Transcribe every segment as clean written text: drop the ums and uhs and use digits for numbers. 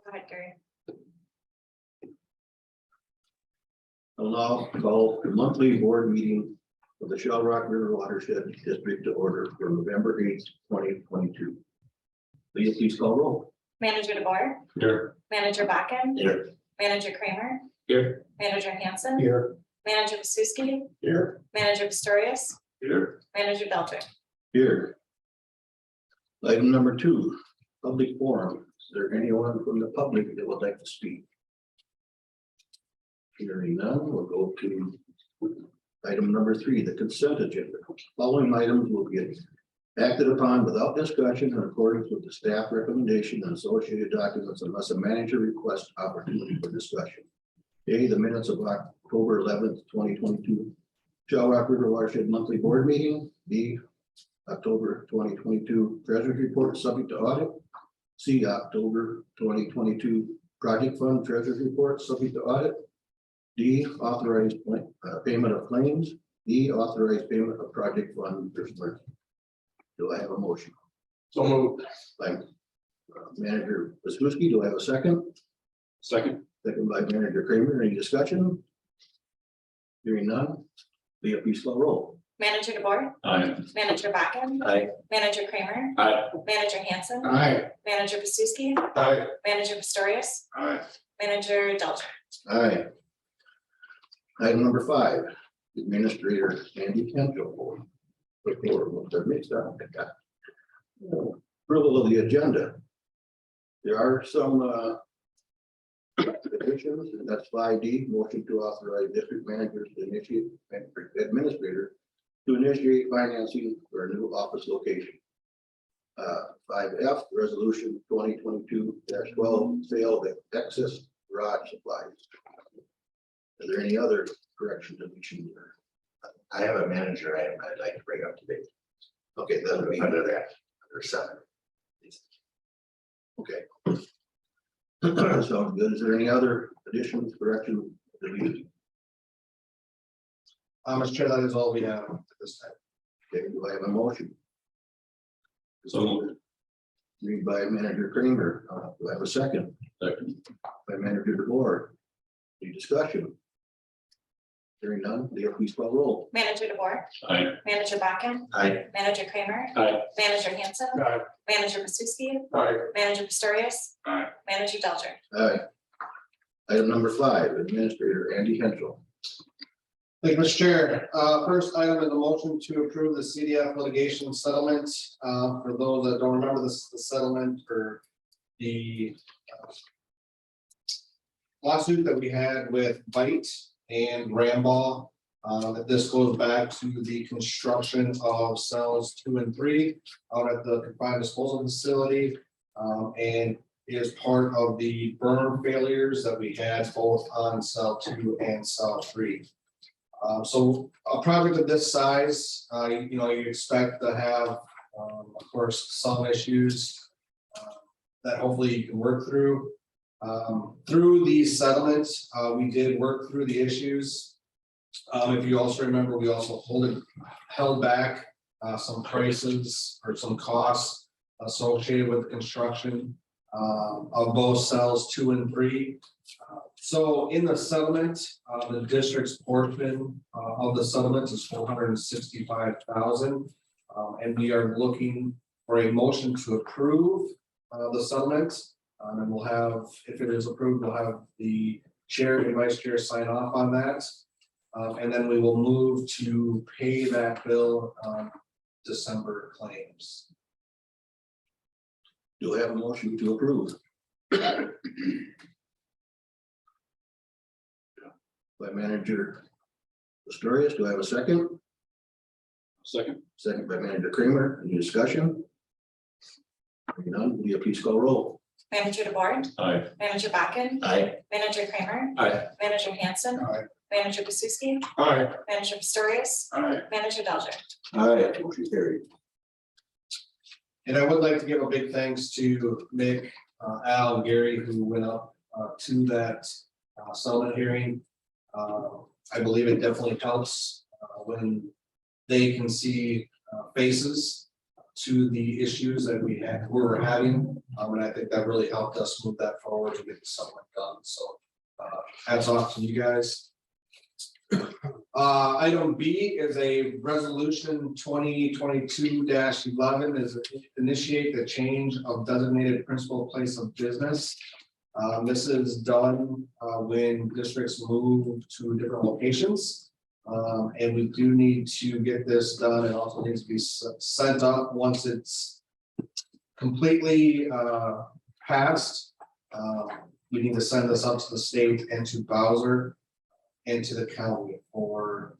Go ahead, Gary. I'll now call the monthly board meeting of the Shell Rock River Watershed District to order for November 8th, 2022. Please call roll. Manager DeBoer, Here. Manager Bakken, Here. Manager Kramer, Here. Manager Hanson, Here. Manager Pasuski, Here. Manager Pistorius, Here. Manager Delter. Here. Item number 2, public forum. Is there anyone from the public that would like to speak? Hearing none, we'll go to item number 3, the consent agenda. Following items will be acted upon without discussion in accordance with the staff recommendation and associated documents unless a manager requests opportunity for discussion. A, the minutes of October 11th, 2022, Shell Rock River Watershed monthly board meeting. B, October 2022 treasurer's report subject to audit. C, October 2022 project fund treasurer's report subject to audit. D, authorized payment of claims. E, authorized payment of project fund disbursement. Do I have a motion? So moved. By Manager Pasuski, do I have a second? Second. Second by Manager Kramer. Any discussion? Hearing none. Leah, please call roll. Manager DeBoer, Aye. Manager Bakken, Aye. Manager Kramer, Aye. Manager Hanson, Aye. Manager Pasuski, Aye. Manager Pistorius, Aye. Manager Delter. Aye. Item number 5, Administrator Andy Kendall. Mixed up. Approval of the agenda. There are some additions, and that's 5D, motion to authorize district managers to initiate and administrator to initiate financing for a new office location. 5F, resolution 2022-12, sale of excess garage supplies. Are there any other corrections that we should do? I have a manager item I'd like to bring up today. Okay, that would be Under that, under 7. okay. Sounds good. Is there any other additions, corrections, deletions? Mr. Chair, that is all we have at this time. Okay, do I have a motion? So moved. Read by Manager Kramer. Do I have a second? Second. By Manager DeBoer. Any discussion? Hearing none, Leah, please call roll. Manager DeBoer, Aye. Manager Bakken, Aye. Manager Kramer, Aye. Manager Hanson, Aye. Manager Pasuski, Aye. Manager Pistorius, Aye. Manager Delter. Aye. Item number 5, Administrator Andy Hensel. Thank you, Mr. Chair. First item is a motion to approve the CDF litigation settlement. For those that don't remember, this is the settlement for the lawsuit that we had with Byte and Ramball. This goes back to the construction of cells 2 and 3 out at the confined disposal facility, and is part of the burn failures that we had both on cell 2 and cell 3. So a project of this size, you expect to have, of course, some issues that hopefully you can work through. Through these settlements, we did work through the issues. If you also remember, we also held back some prices or some costs associated with the construction of both cells 2 and 3. So in the settlement, the district's portion of the settlement is $465,000, and we are looking for a motion to approve the settlement. And we'll have, if it is approved, we'll have the chair and vice chair sign off on that. And then we will move to pay that bill December claims. Do I have a motion to approve? By Manager Pistorius, do I have a second? Second. Second by Manager Kramer. Any discussion? Hearing none, Leah, please call roll. Manager DeBoer, Aye. Manager Bakken, Aye. Manager Kramer, Aye. Manager Hanson, Aye. Manager Pasuski, Aye. Manager Pistorius, Aye. Manager Delter. Aye, motion carried. And I would like to give a big thanks to Nick, Al, and Gary, who went up to that settlement hearing. I believe it definitely helps when they can see faces to the issues that we're having. And I think that really helped us move that forward to get something done. So hats off to you guys. Item B is a resolution 2022-11 is initiate the change of designated principal place of business. This is done when districts move to different locations. And we do need to get this done. It also needs to be sent up once it's completely passed. We need to send this up to the state and to Bowser and to the county for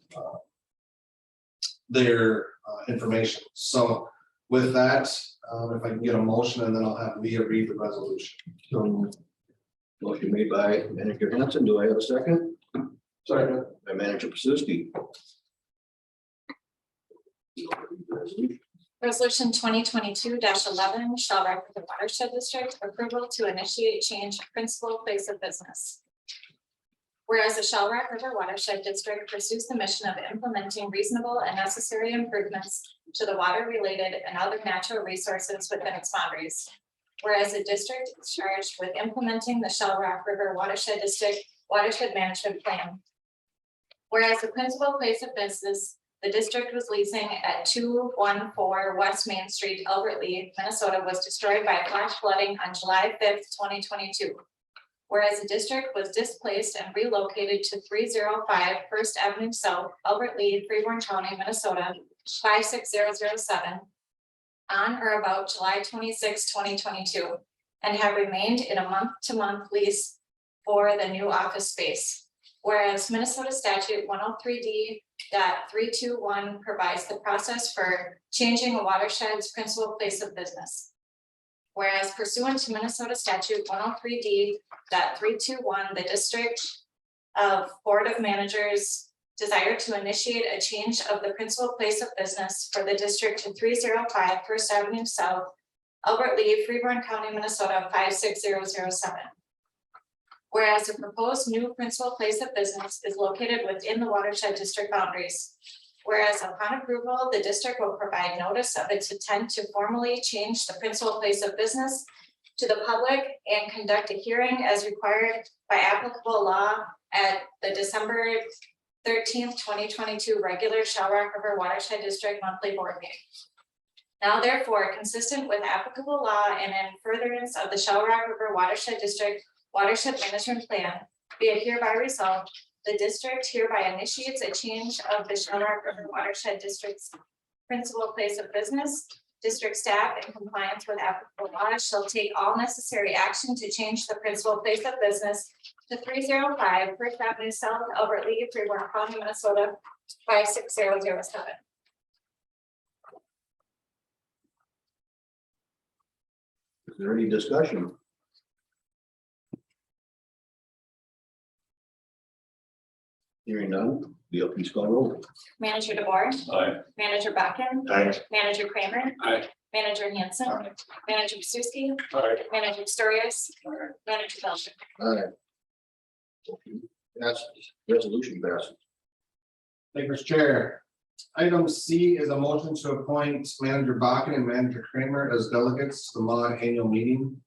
their information. So with that, if I can get a motion, and then I'll have Leah read the resolution. So, motion made by Manager Hanson. Do I have a second? Second. By Manager Pasuski. Resolution 2022-11 shall record the watershed district approval to initiate change of principal place of business. Whereas the Shell Rock River Watershed District pursues the mission of implementing reasonable and necessary improvements to the water-related and other natural resources within its boundaries. Whereas the district is charged with implementing the Shell Rock River Watershed District Watershed Management Plan. Whereas the principal place of business the district was leasing at 214 West Main Street, Albert Lea, Minnesota, was destroyed by flash flooding on July 5th, 2022. Whereas the district was displaced and relocated to 305 First Avenue South, Albert Lea, Freeborn County, Minnesota, 56007, on or about July 26, 2022, and have remained in a month-to-month lease for the new office space. Whereas Minnesota Statute 103D.321 provides the process for changing a watershed's principal place of business. Whereas pursuant to Minnesota Statute 103D.321, the District of Board of Managers desire to initiate a change of the principal place of business for the district to 305 First Avenue South, Albert Lea, Freeborn County, Minnesota, 56007. Whereas the proposed new principal place of business is located within the watershed district boundaries. Whereas upon approval, the district will provide notice of its intent to formally change the principal place of business to the public and conduct a hearing as required by applicable law at the December 13th, 2022 regular Shell Rock River Watershed District monthly board meeting. Now therefore, consistent with applicable law and in furtherance of the Shell Rock River Watershed District Watershed Management Plan, be it hereby resolved, the district hereby initiates a change of the Shell Rock River Watershed District's principal place of business. District staff, in compliance with applicable law, shall take all necessary action to change the principal place of business to 305 First Avenue South, Albert Lea, Freeborn County, Minnesota, 56007. Is there any discussion? Hearing none, Leo, please call roll. Manager DeBoer, Aye. Manager Bakken, Aye. Manager Kramer, Aye. Manager Hanson, Aye. Manager Pasuski, Aye. Manager Pistorius, Manager Belcher. Aye. That's resolution passes. Thank you, Mr. Chair. Item C is a motion to appoint Manager Bakken and Manager Kramer as delegates to the MOD annual meeting.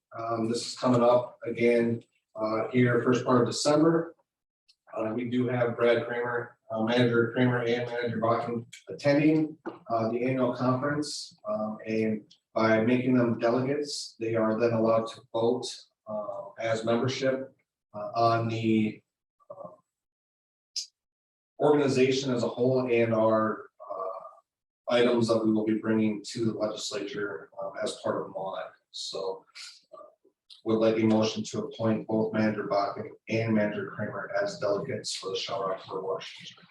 This is coming up again here first part of December. We do have Brad Kramer, Manager Kramer and Manager Bakken attending the annual conference. And by making them delegates, they are then allowed to vote as membership on the organization as a whole and our items that we will be bringing to the legislature as part of MOD. So would like a motion to appoint both Manager Bakken and Manager Kramer as delegates for the Shell Rock River Watershed District.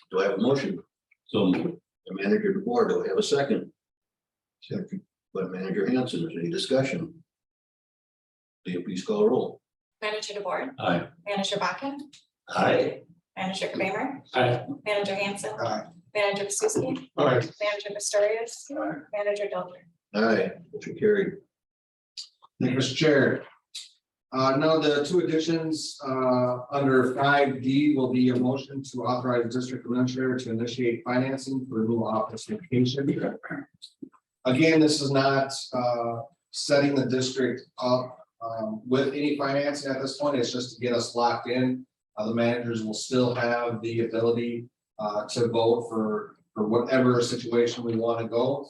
Do I have a motion? So moved. The manager of the board, do I have a second? Second. By Manager Hanson, is there any discussion? Leo, please call roll. Manager DeBoer, Aye. Manager Bakken, Aye. Manager Kramer, Aye. Manager Hanson, Aye. Manager Pasuski, Aye. Manager Pistorius, Aye. Manager Belcher. Aye, motion carried. Thank you, Mr. Chair. Now the two additions under 5D will be a motion to authorize district administrator to initiate financing for the new office location. Again, this is not setting the district up with any financing at this point. It's just to get us locked in. The managers will still have the ability to vote for whatever situation we want to go.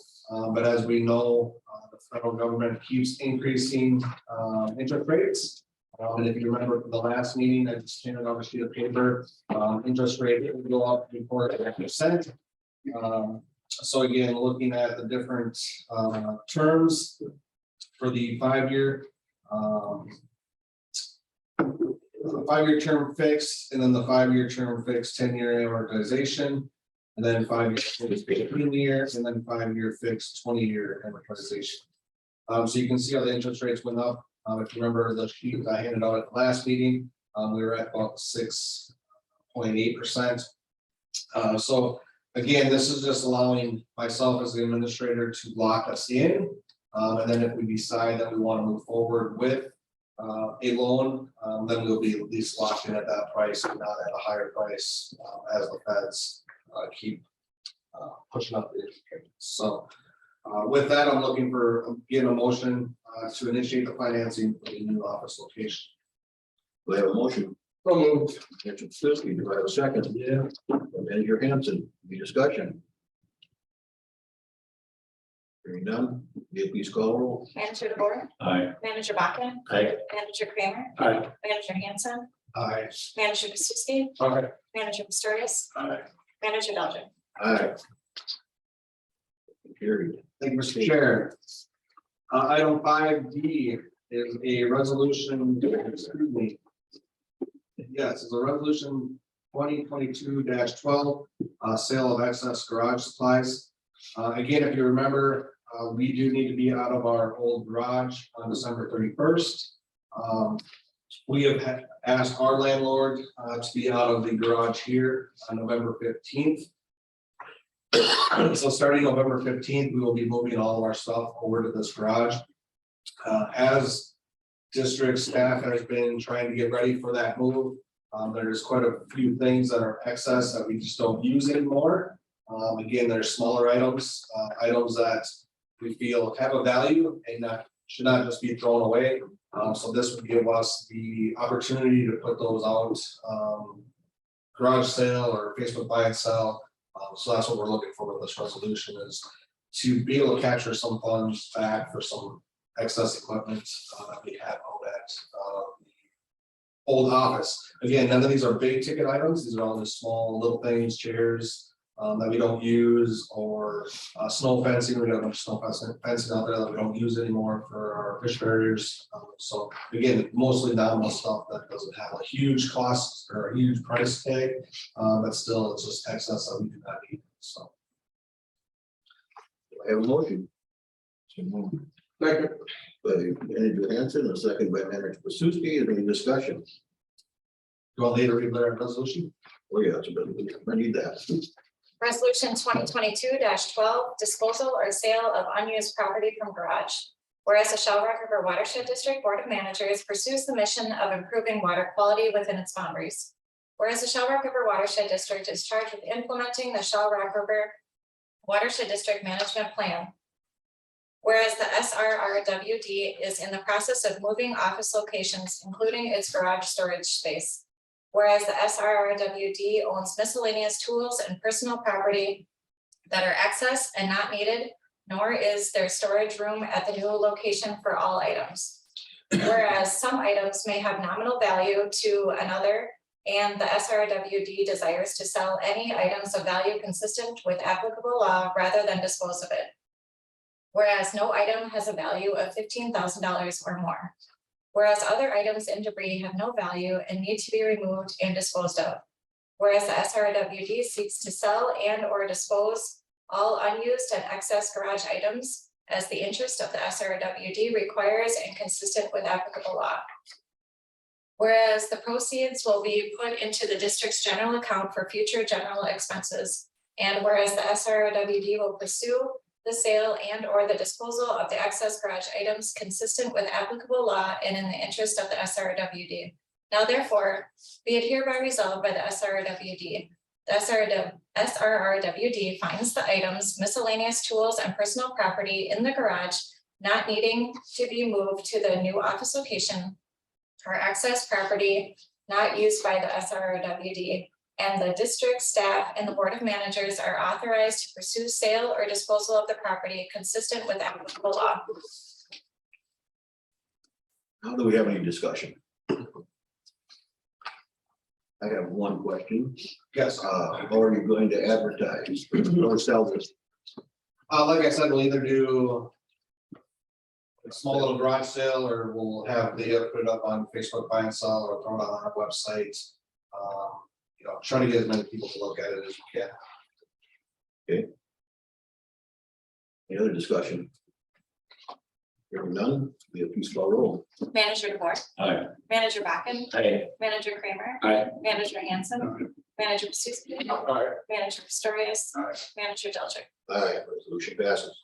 But as we know, the federal government keeps increasing interest rates. And if you remember from the last meeting, I just handed out a sheet of paper, interest rate will go up before 4%. So again, looking at the different terms for the 5-year, the 5-year term fixed, and then the 5-year term fixed 10-year amortization, and then 5-year fixed 15 years, and then 5-year fixed 20-year amortization. So you can see how the interest rates went up. If you remember the sheet I handed out at the last meeting, we were at about 6.8%. So again, this is just allowing myself as the administrator to lock us in. And then if we decide that we want to move forward with a loan, then we'll be at least locked in at that price and not at a higher price as the feds keep pushing up the interest rates. So with that, I'm looking for, again, a motion to initiate the financing for the new office location. We have a motion. So moved. Manager Pasuski, do I have a second? Yeah. Manager Hanson, any discussion? Hearing none, Gail, please call the roll. Manager DeBoer, Aye. Manager Bakken, Aye. Manager Kramer, Aye. Manager Hanson, Aye. Manager Pasuski, Aye. Manager Pistorius, Aye. Manager Belcher. Aye. Carried. Thank you, Mr. Chair. Item 5D is a resolution, excuse me. Yes, it's a resolution 2022-12, sale of excess garage supplies. Again, if you remember, we do need to be out of our old garage on December 31st. We have asked our landlord to be out of the garage here on November 15th. So starting November 15th, we will be moving all of our stuff over to this garage. As district staff has been trying to get ready for that move, there's quite a few things that are excess that we just don't use anymore. Again, there's smaller items, items that we feel have a value and should not just be thrown away. So this would give us the opportunity to put those out, garage sale or Facebook buy and sell. So that's what we're looking for with this resolution, is to be able to capture some funds back for some excess equipment that we have out at the old office. Again, none of these are big ticket items. These are all just small little things, chairs that we don't use, or snow fencing. We got a bunch of snow fencing out there that we don't use anymore for our fish barriers. So again, mostly nominal stuff that doesn't have a huge cost or a huge price tag, but still it's just excess that we do not need. So I have a motion. Second. By Manager Hanson, a second by Manager Pasuski. Is there any discussion? do I later read the resolution? Oh, yeah, I need that. Resolution 2022-12, disposal or sale of unused property from garage. Whereas the Shell Rock River Watershed District Board of Managers pursues the mission of improving water quality within its boundaries. Whereas the Shell Rock River Watershed District is charged with implementing the Shell Rock River Watershed District Management Plan. Whereas the SRRWD is in the process of moving office locations, including its garage storage space. Whereas the SRRWD owns miscellaneous tools and personal property that are excess and not needed, nor is there storage room at the new location for all items. Whereas some items may have nominal value to another, and the SRRWD desires to sell any items of value consistent with applicable law rather than dispose of it. Whereas no item has a value of $15,000 or more. Whereas other items and debris have no value and need to be removed and disposed of. Whereas the SRRWD seeks to sell and or dispose all unused and excess garage items as the interest of the SRRWD requires and consistent with applicable law. Whereas the proceeds will be put into the district's general account for future general expenses. And whereas the SRRWD will pursue the sale and or the disposal of the excess garage items consistent with applicable law and in the interest of the SRRWD. Now therefore, be it hereby resolved by the SRRWD The SRRWD finds the items, miscellaneous tools and personal property in the garage not needing to be moved to the new office location or excess property not used by the SRRWD, and the district staff and the board of managers are authorized to pursue sale or disposal of the property consistent with applicable law. Now, do we have any discussion? I have one question. Yes, How are you going to advertise or sell this? like I said, we'll either do a small little garage sale, or we'll have the put it up on Facebook buy and sell, or throw it on our website. You know, try to get as many people to look at it as we can. Any other discussion? Hearing none, we have please call roll. Manager DeBoer, Aye. Manager Bakken, Aye. Manager Kramer, Aye. Manager Hanson, Manager Pasuski, Manager Pistorius, Aye. Manager Delcher. Aye, resolution passes.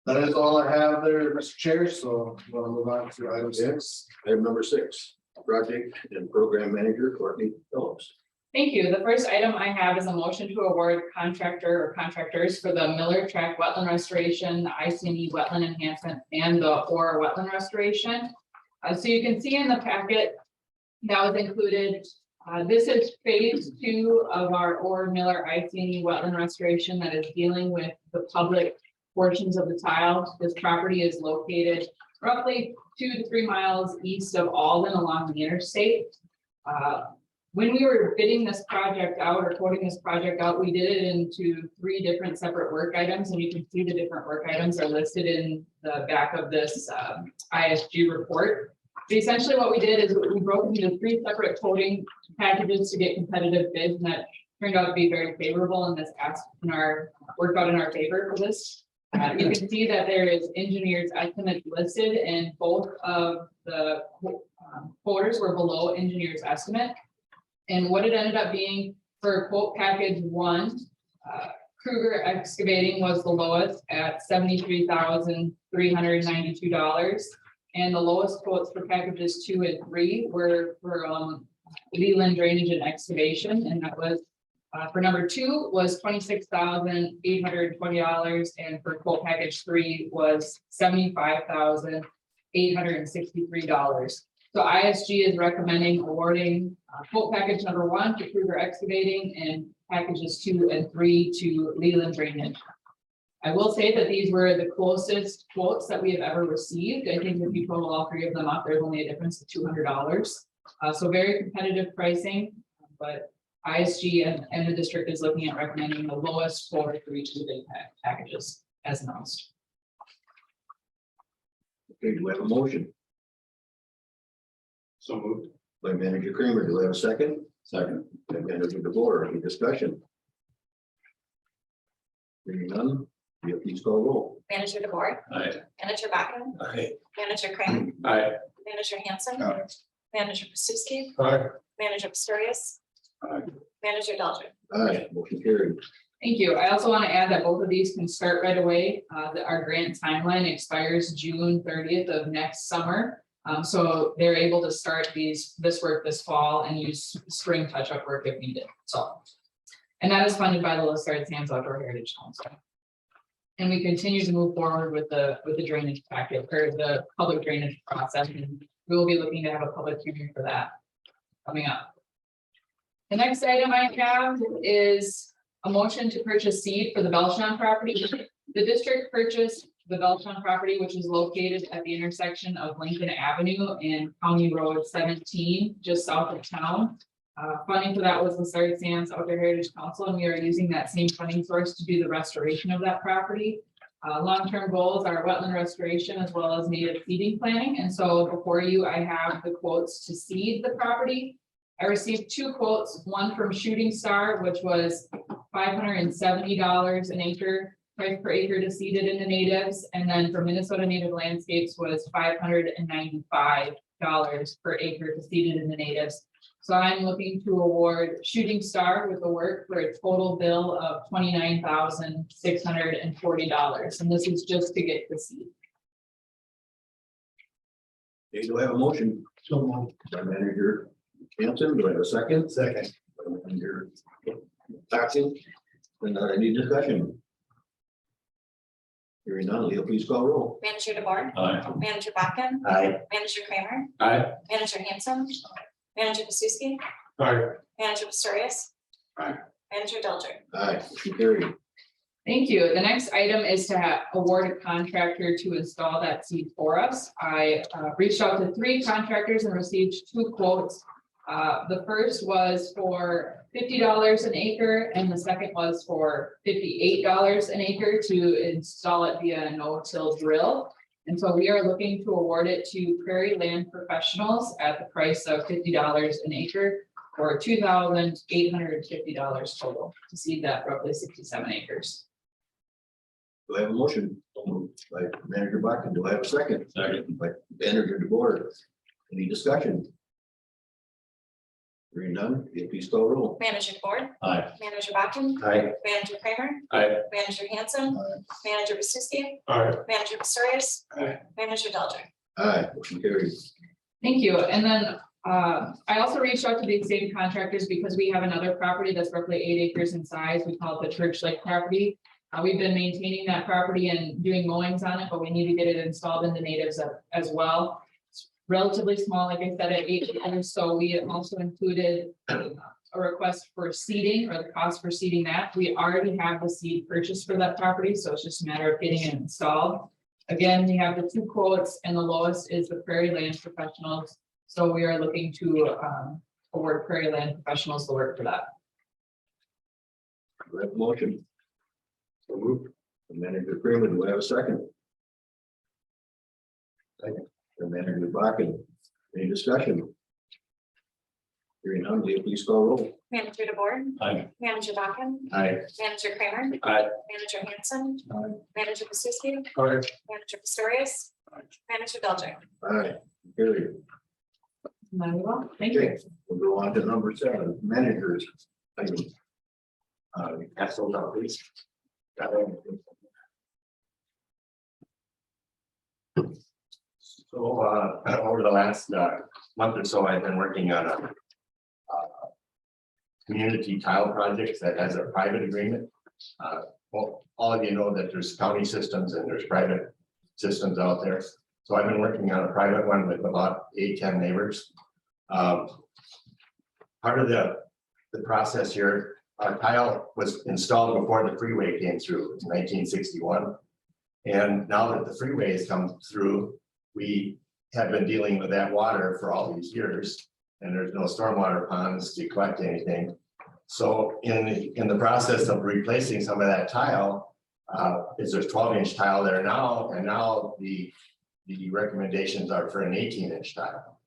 That is all I have there, Mr. Chair, so we'll move on to item 6. Item number 6, project and program manager Courtney Phillips. Thank you. The first item I have is a motion to award contractor or contractors for the Miller Track Wetland Restoration, the ICNE Wetland Enhancement, and the Ora Wetland Restoration. So you can see in the packet that was included. This is phase 2 of our Ora Miller ICNE Wetland Restoration that is dealing with the public portions of the tile. This property is located roughly 2 to 3 miles east of Alden along the interstate. When we were bidding this project out or quoting this project out, we did it into 3 different separate work items, and you can see the different work items are listed in the back of this ISG report. But essentially what we did is we broke into 3 separate quoting packages to get competitive bids, and that turned out to be very favorable, and this worked out in our favor for this. You can see that there is engineer's estimates listed, and both of the quoters were below engineer's estimate. And what it ended up being for quote package 1, Kruger Excavating was the lowest at $73,392. And the lowest quotes for packages 2 and 3 were for Leland Drainage and Excavation. And that was for number 2 was $26,820. And for quote package 3 was $75,863. So ISG is recommending awarding quote package number 1 to Kruger Excavating and packages 2 and 3 to Leland Drainage. I will say that these were the closest quotes that we have ever received. I think if you total all 3 of them up, there's only a difference of $200. So very competitive pricing, but ISG and the district is looking at recommending the lowest quote for each of the bid packages as announced. Okay, do we have a motion? So moved. By Manager Kramer, do we have a second? Second. By Manager DeBoer, any discussion? Hearing none, we have please call roll. Manager DeBoer, Aye. Manager Bakken, Aye. Manager Kramer, Aye. Manager Hanson, Aye. Manager Pasuski, Aye. Manager Pistorius, Aye. Manager Delcher. Aye, motion carried. Thank you. I also want to add that both of these can start right away. Our grant timeline expires June 30th of next summer. So they're able to start this work this fall and use spring touch-up work if needed. So, and that is funded by the Listard Sands Outdoor Heritage Council. And we continue to move forward with the drainage packet or the public drainage process, and we will be looking to have a public hearing for that coming up. The next item I have is a motion to purchase seed for the Belshon property. The district purchased the Belshon property, which is located at the intersection of Lincoln Avenue and County Road 17, just south of town. Funding for that was the Listard Sands Outdoor Heritage Council, and we are using that same funding source to do the restoration of that property. Long-term goals are wetland restoration as well as native seeding planning. And so before you, I have the quotes to seed the property. I received 2 quotes, one from Shooting Star, which was $570 an acre, price per acre to seed it in the natives, and then for Minnesota Native Landscapes was $595 per acre to seed it in the natives. So I'm looking to award Shooting Star with the work for a total bill of $29,640, and this is just to get the seed. Okay, do I have a motion? So moved. By Manager Hanson, do I have a second? Second. And you're talking, and any discussion? Hearing none, Leo, please call roll. Manager DeBoer, Aye. Manager Bachman, Aye. Manager Kramer, Aye. Manager Hanson, Manager Besuski, Aye. Manager Pistorius. Aye. Manager Delger. Aye, motion carried. Thank you. The next item is to award a contractor to install that seed for us. I reached out to 3 contractors and received 2 quotes. The first was for $50 an acre and the second was for $58 an acre to install it via a no-till drill. And so we are looking to award it to Prairie Land Professionals at the price of $50 an acre for $2,850 total to seed that roughly 67 acres. Do I have a motion? Moved by Manager Buckton, do I have a second? Second. By Manager DeBoer. Any discussion? Hearing none, Leo, please call roll. Manager DeBoer, Aye. Manager Bachman, Aye. Manager Kramer, Aye. Manager Hanson, Manager Besuski, Aye. Manager Pistorius, Aye. Manager Delger. Aye, motion carried. Thank you. And then I also reached out to the same contractors because we have another property that's roughly 8 acres in size. We call it the Church Lake property. We've been maintaining that property and doing mowings on it, but we need to get it installed in the natives as well. It's relatively small, like I said, at 8 acres. So we also included a request for seeding or the cost for seeding that. We already have the seed purchased for that property, so it's just a matter of getting it installed. Again, we have the 2 quotes and the lowest is the Prairie Land Professionals. So we are looking to award Prairie Land Professionals the work for that. Do I have a motion? So moved. Manager Kramer, do I have a second? Second. And Manager Buckton. Any discussion? Hearing none, Leo, please call roll. Manager DeBoer, Aye. Manager Bachman, Aye. Manager Kramer, Aye. Manager Hanson, Aye. Manager Besuski, Aye. Manager Pistorius, Manager Delger. Aye, carried. Very well. Thank you. Okay, we'll go on to number 7, managers. Item. Pass those out, please. So, over the last month or so, I've been working on a community tile project that has a private agreement. Well, all of you know that there's county systems and there's private systems out there. So I've been working on a private one with about 8-10 neighbors. Part of the process here, our tile was installed before the freeway came through in 1961. And now that the freeway has come through, we have been dealing with that water for all these years. And there's no stormwater ponds to collect anything. So in the process of replacing some of that tile, is there's 12-inch tile there now, and now the recommendations are for an 18-inch tile.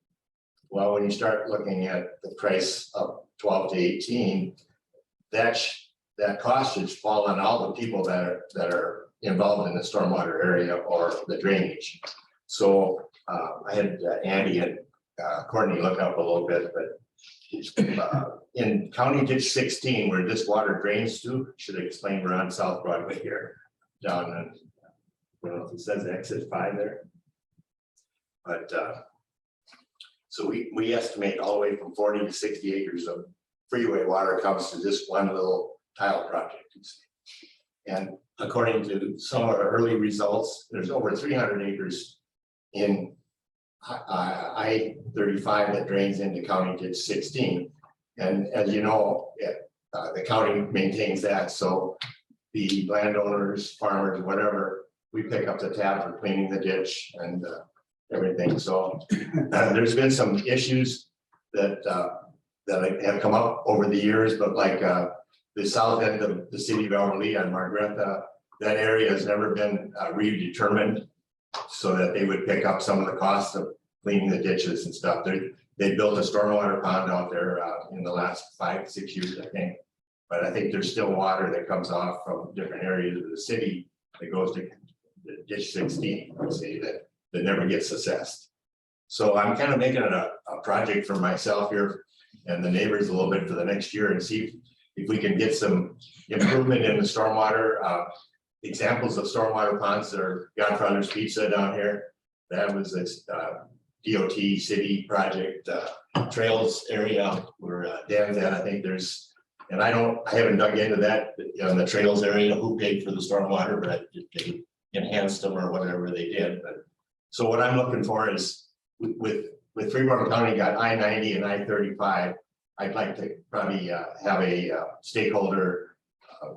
Well, when you start looking at the price of 12 to 18, that cost should fall on all the people that are involved in the stormwater area or the drainage. So I had Andy and Courtney look up a little bit, but in County Ditch 16, where this water drains to, should explain we're on South Broadway here, down on, I don't know if it says exit 5 there. But so we estimate all the way from 40 to 60 acres of freeway water comes to this one little tile project. And according to some of the early results, there's over 300 acres in I-35 that drains into County Ditch 16. And as you know, the county maintains that. So the landowners, farmers, whatever, we pick up the tab for cleaning the ditch and everything. So there's been some issues that have come up over the years, but like the south end of the city of Elmerly on Margaretha, that area has never been redetermined so that they would pick up some of the costs of cleaning the ditches and stuff. They built a stormwater pond out there in the last 5-6 years, I think. But I think there's still water that comes off from different areas of the city that goes to the ditch 16, I would say, that never gets assessed. So I'm kind of making it a project for myself here and the neighbors a little bit for the next year and see if we can get some improvement in the stormwater. Examples of stormwater ponds that are Godfather's Pizza down here. That was DOT city project, trails area where Dan's at. I think there's, and I haven't dug into that on the trails area, who paid for the stormwater, but they enhanced them or whatever they did. But so what I'm looking for is with Fremont County got I-90 and I-35. I'd like to probably have a stakeholder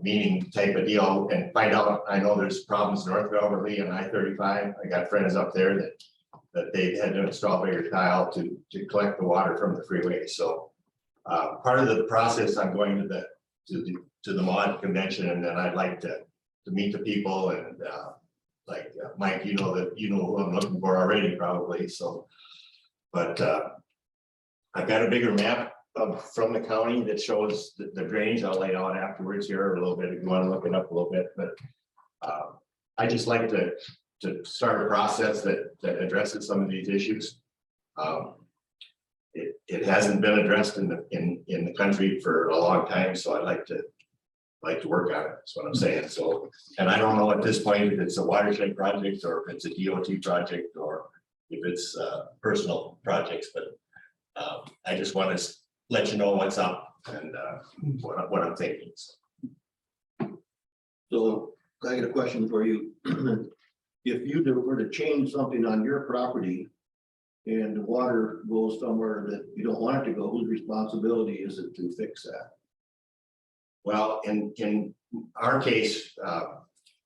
meeting type of deal and find out. I know there's problems north of Overly and I-35. I got friends up there that they had to install bigger tile to collect the water from the freeway. So part of the process, I'm going to the mod convention, and then I'd like to meet the people and Mike, you know who I'm looking for already probably. So, but I've got a bigger map from the county that shows the drainage. I'll lay out afterwards here a little bit if you want to look it up a little bit, but I just like to start a process that addresses some of these issues. It hasn't been addressed in the country for a long time, so I'd like to work on it. That's what I'm saying. So, and I don't know at this point if it's a watershed project or if it's a DOT project or if it's personal projects, but I just want to let you know what's up and what I'm thinking. So I got a question for you. If you were to change something on your property and the water goes somewhere that you don't want it to go, whose responsibility is it to fix that? Well, in our case,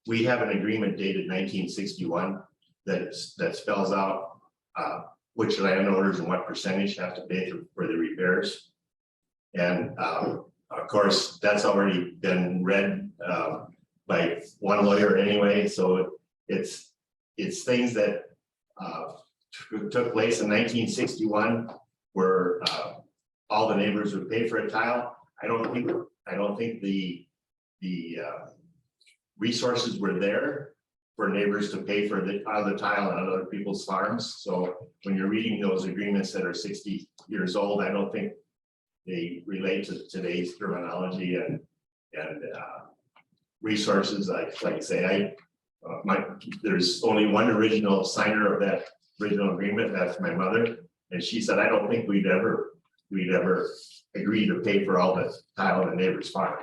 we have an agreement dated 1961 that spells out which landowners and what percentage have to pay for the repairs. And of course, that's already been read by one lawyer anyway. So it's things that took place in 1961 where all the neighbors would pay for a tile. I don't think the resources were there for neighbors to pay for the other tile on other people's farms. So when you're reading those agreements that are 60 years old, I don't think they relate to today's terminology and resources. Like I say, there's only one original signer of that original agreement. That's my mother, and she said, I don't think we'd ever agree to pay for all the tile on the neighbor's farm.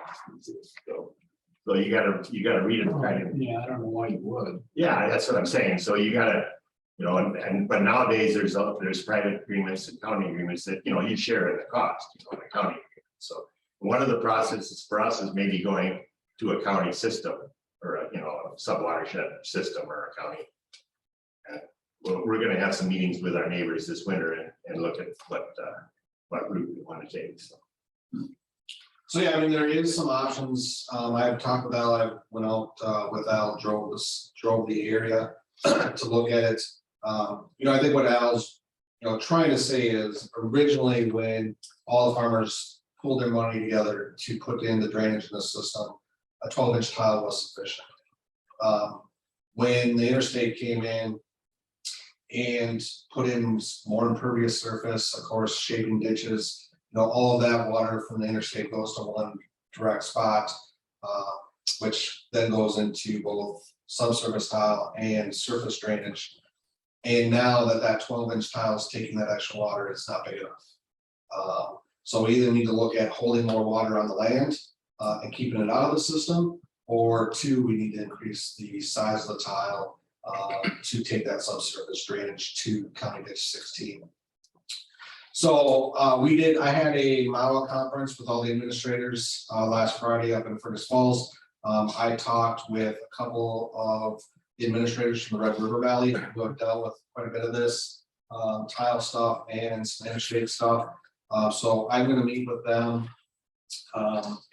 So you gotta read it kind of. Yeah, I don't know why you would. Yeah, that's what I'm saying. So you gotta, but nowadays there's private agreements and county agreements that, you share in the cost, the county agreement. So one of the processes for us is maybe going to a county system or a sub-watershed system or a county. And we're gonna have some meetings with our neighbors this winter and look at what route we want to take. So yeah, I mean, there is some options. I've talked with Al, I went out with Al, drove the area to look at it. I think what Al's, trying to say is originally when all the farmers pulled their money together to put in the drainage in the system, a 12-inch tile was sufficient. When the interstate came in and put in more impervious surface, of course, shaping ditches, all of that water from the interstate goes to one direct spot, which then goes into both subsurface tile and surface drainage. And now that 12-inch tile is taking that extra water, it's not big enough. So we either need to look at holding more water on the land and keeping it out of the system, or two, we need to increase the size of the tile to take that subsurface drainage to County Ditch 16. So I had a model conference with all the administrators last Friday up in Fergus Falls. I talked with a couple of the administrators from the Red River Valley who have dealt with quite a bit of this tile stuff and some interstate stuff. So I'm going to meet with them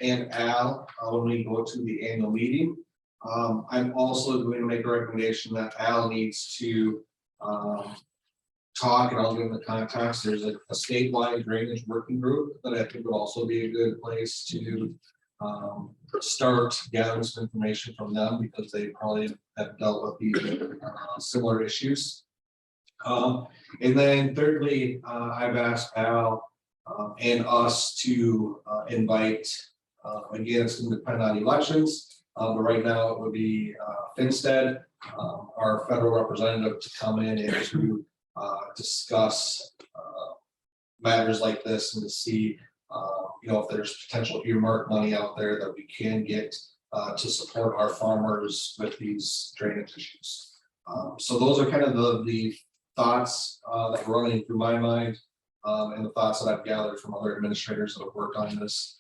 and Al when we go to the annual meeting. I'm also going to make a recommendation that Al needs to talk, and I'll give them the contacts. There's a statewide drainage working group that I think would also be a good place to start gathering some information from them, because they probably have dealt with these similar issues. And then thirdly, I've asked Al and us to invite, again, it's going to depend on elections, but right now it would be Finstead, our federal representative, to come in and to discuss matters like this and to see, if there's potential earmark money out there that we can get to support our farmers with these drainage issues. So those are kind of the thoughts that are running through my mind, and the thoughts that I've gathered from other administrators that have worked on this.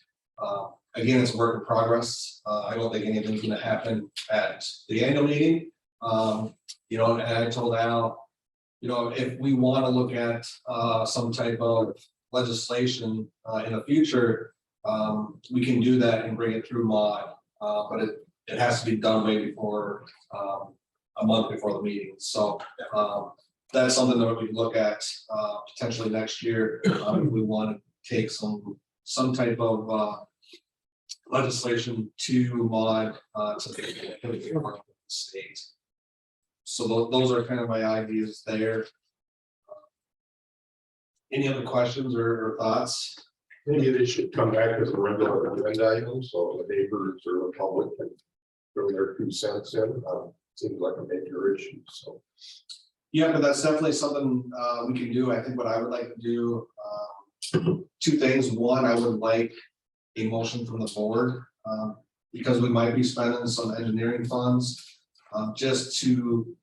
Again, it's a work in progress. I don't think anything's gonna happen at the annual meeting. And I told Al, if we want to look at some type of legislation in the future, we can do that and bring it through mod. But it has to be done way before a month before the meeting. So that's something that we can look at potentially next year. If we want to take some type of legislation to mod to the state. So those are kind of my ideas there. Any other questions or thoughts? Maybe they should come back as a regular agenda item, so the neighbors or the public can throw their 2 cents in. Seems like a major issue, so. Yeah, but that's definitely something we can do. I think what I would like to do, 2 things. One, I would like a motion from the board, because we might be spending some engineering funds, just to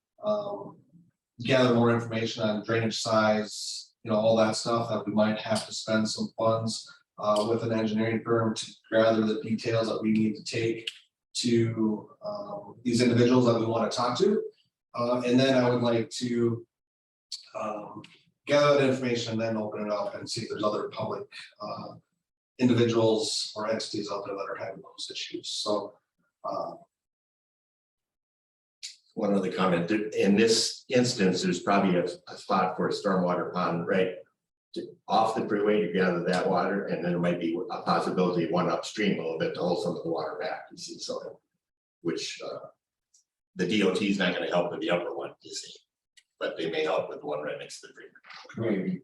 gather more information on drainage size, all that stuff, that we might have to spend some funds with an engineering firm to gather the details that we need to take to these individuals that we want to talk to. And then I would like to gather that information and then open it up and see if there's other public individuals or entities out there that are having those issues. So One other comment, in this instance, there's probably a spot for a stormwater pond, right? Off the freeway to gather that water, and then there might be a possibility of one upstream a little bit to hold some of the water back, you see, so. Which the DOT is not gonna help with the upper one, you see, but they may help with the one right next to the freeway.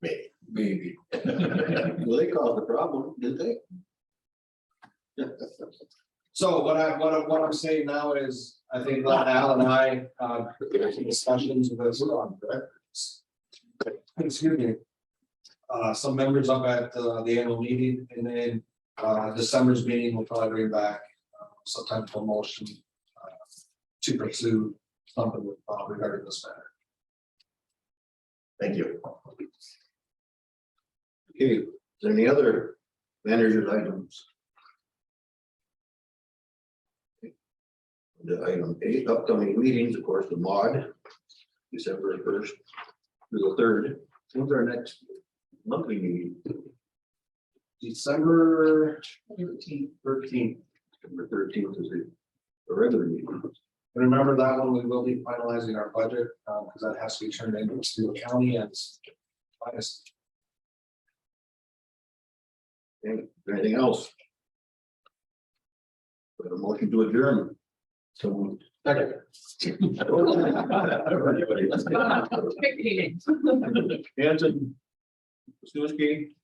Maybe. Well, they caused the problem, didn't they? So what I'm saying now is, I think that Al and I some discussions with us on, excuse me. Some members up at the annual meeting, and then December's meeting will probably bring back some type of motion to pursue something regarding this matter. Thank you. Okay, is there any other manager's items? The item 8, upcoming meetings, of course, the mod, December 1st through the 3rd. When's our next monthly meeting? December 13th. December 13th is the regular meeting. And remember that one, we will be finalizing our budget, because that has to be turned into the county and finest. Okay, is there anything else? We have a motion to adjourn. So. Big meetings. Hanson, Suski.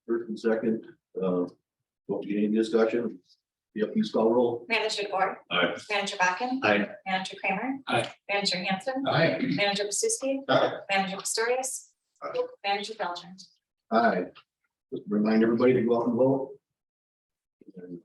First and second, won't be any discussion. Yep, please call roll. Manager DeBoer. Aye. Manager Bakken. Aye. Manager Kramer. Aye. Manager Hanson. Aye. Manager Besuski. Aye. Manager Pistorius. Manager Belcher. Aye. Just remind everybody to go out and vote. And